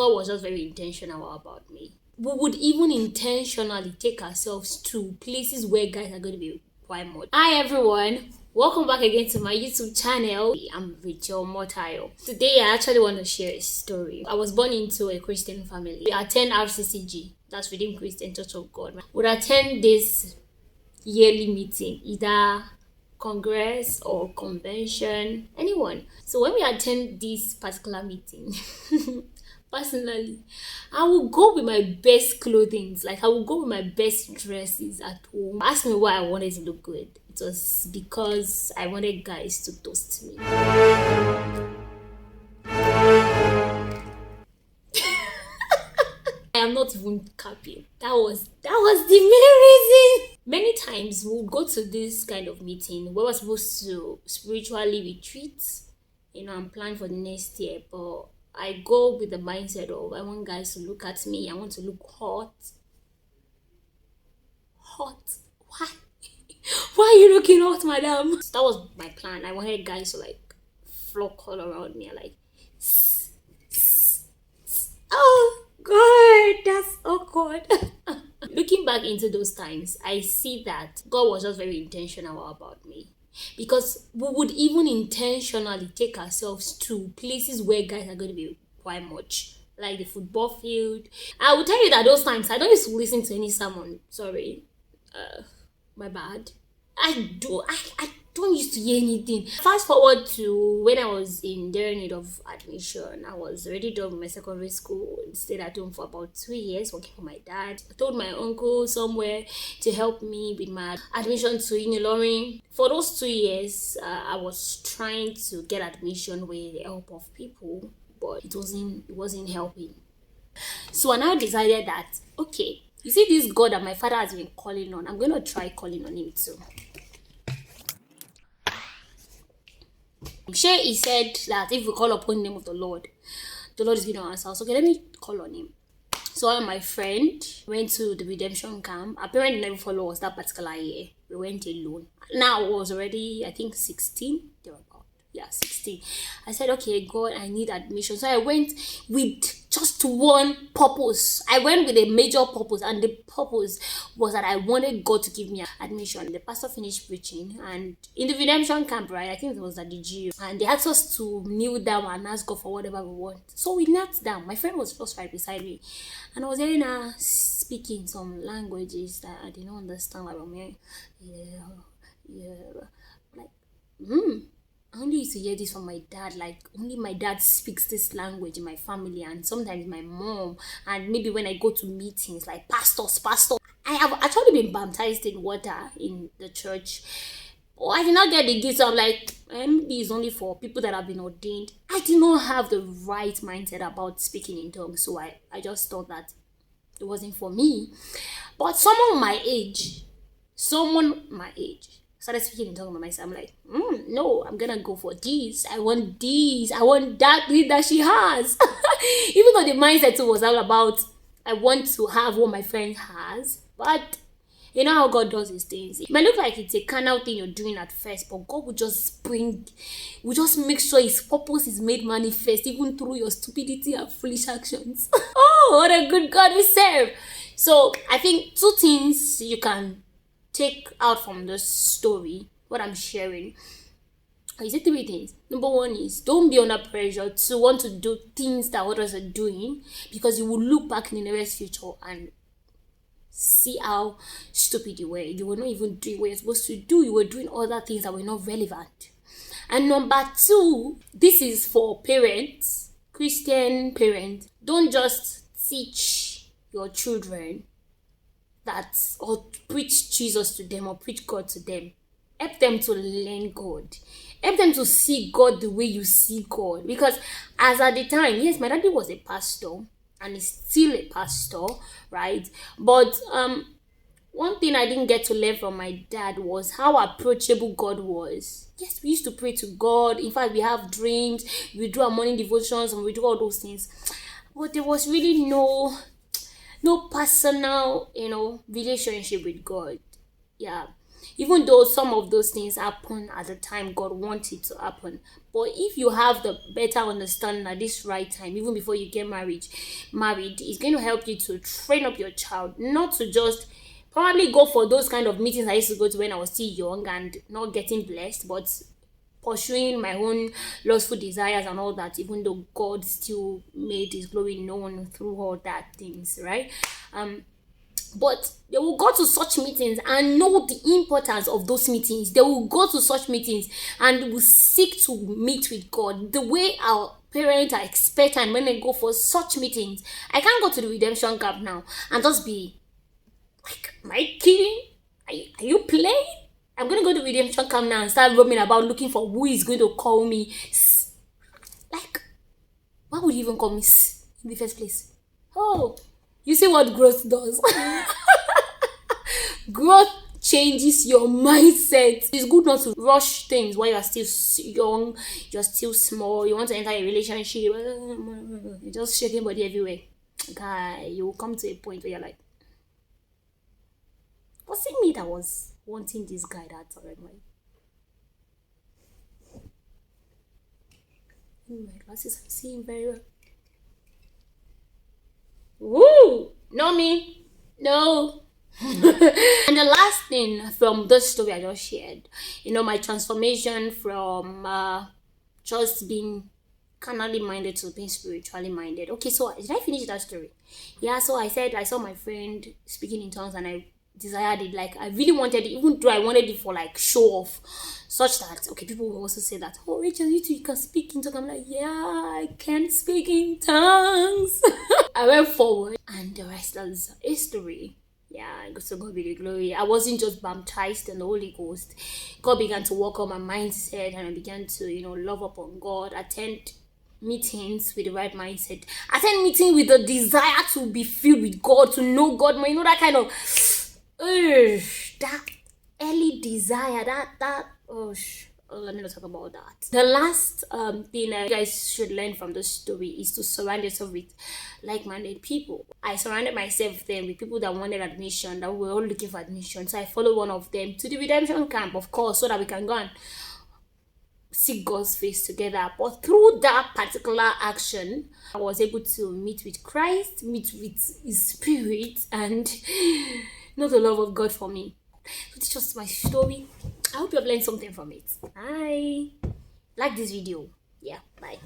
God was just very intentional about me. We would even intentionally take ourselves to places where guys are going to be quite much. Hi everyone, welcome back again to my YouTube channel. I'm Rachel Motayo. Today I actually want to share a story. I was born into a Christian family. We attend RCCG, that's Redeemed Christian Church of God. We would attend this yearly meeting, either congress or convention, anyone. So when we attend this particular meeting, personally, I will go with my best clothing. Like I will go with my best dresses at home. Ask me why I wanted to look good. It was because I wanted guys to toast me. I am not even capping. That was the main reason. Many times we'll go to this kind of meeting where we're supposed to spiritually retreat, and plan for the next year, but I go with the mindset of I want guys to look at me. I want to look hot. Hot? Why? Why are you looking hot, madam? So that was my plan. I wanted guys to flock all around me, oh God, that's awkward. Looking back into those times, I see that God was just very intentional about me. Because we would even intentionally take ourselves to places where guys are going to be quite much, like the football field. I will tell you that those times I don't used to listen to any sermon. Sorry, my bad. I don't used to hear anything. Fast forward to when I was in dire need of admission. I was already done with my secondary school. Stayed at home for about 2 years working for my dad. I told my uncle somewhere to help me with my admission to Uniloring. For those 2 years, I was trying to get admission with the help of people, but it wasn't helping. So I now decided that, okay, you see this God that my father has been calling on, I'm going to try calling on him too. Sure, he said that if we call upon the name of the Lord is going to answer us. Okay, let me call on him. So I and my friend went to the redemption camp. Apparently never follow us that particular year. We went alone. Now I was already, I think, 16. They were about, 16. I said, okay, God, I need admission. So I went with just one purpose. I went with a major purpose, and the purpose was that I wanted God to give me admission. The pastor finished preaching, and in the redemption camp, right, I think it was at the GU, and they asked us to kneel down and ask God for whatever we want. So we knelt down. My friend was just right beside me, and I was hearing her speaking some languages that I didn't understand. I only used to hear this from my dad. Only my dad speaks this language in my family, and sometimes my mom, and maybe when I go to meetings like pastors. I have actually been baptized in water in the church. Oh, I did not get the gift. So I'm like, maybe it's only for people that have been ordained. I did not have the right mindset about speaking in tongues, so I just thought that it wasn't for me. But someone my age started speaking in tongues by myself. I'm like, no, I'm gonna go for this. I want that she has. Even though the mindset was all about I want to have what my friend has, but you know how God does his things. It might look like it's a carnal thing you're doing at first, but God will just make sure his purpose is made manifest even through your stupidity and foolish actions. Oh, what a good God we serve. So I think 2 things you can take out from this story, what I'm sharing. Is it 3 things? Number 1 is don't be under pressure to want to do things that others are doing, because you will look back in the nearest future and see how stupid you were. You were not even doing what you're supposed to do. You were doing other things that were not relevant. And number 2, this is for parents, Christian parents. Don't just teach your children that or preach Jesus to them or preach God to them. Help them to learn God. Help them to see God the way you see God. Because as at the time, yes, my daddy was a pastor and is still a pastor, right? But one thing I didn't get to learn from my dad was how approachable God was. Yes, we used to pray to God. In fact, we have dreams. We do our morning devotions and we do all those things. But there was really no personal, relationship with God. Yeah. even though some of those things happen at the time God wanted to happen. But if you have the better understanding at this right time, even before you get married, it's going to help you to train up your child, not to just probably go for those kind of meetings I used to go to when I was still young and not getting blessed, but pursuing my own lustful desires and all that, even though God still made his glory known through all that things, right? But they will go to such meetings and know the importance of those meetings. They will go to such meetings and will seek to meet with God the way our parents are expectant when they go for such meetings. I can't go to the redemption camp now and just be like, am I kidding? Are you playing? I'm gonna go to redemption camp now and start roaming about looking for who is going to call me. Like, why would you even call me in the first place? Oh, you see what growth does? Growth changes your mindset. It's good not to rush things while you're still young, you're still small, you want to enter a relationship, you're just shaking body everywhere. Guy, you will come to a point where you're like, was it me that was wanting this guy that time? In my glasses, I'm seeing very well. Woo! No me. No. And the last thing from this story I just shared, my transformation from just being carnally minded to being spiritually minded. Okay, so did I finish that story? Yeah, so I said I saw my friend speaking in tongues and I desired it. Like, I really wanted it, even though I wanted it for like show off, such that people will also say that, oh Rachel, you too, you can speak in tongues. I'm like, yeah, I can speak in tongues. I went forward and the rest is history. Yeah, so God be the glory. I wasn't just baptized in the Holy Ghost. God began to work on my mindset and I began to, love upon God, attend meetings with the right mindset, attend meeting with the desire to be filled with God, to know God more, that kind of that early desire, let me not talk about that. The last thing you guys should learn from this story is to surround yourself with like-minded people. I surrounded myself then with people that wanted admission, that were all looking for admission. So I followed one of them to the redemption camp, of course, so that we can go and seek God's face together. But through that particular action, I was able to meet with Christ, meet with his spirit, and know the love of God for me. So this is just my story. I hope you have learned something from it. Bye. Like this video. Yeah, bye.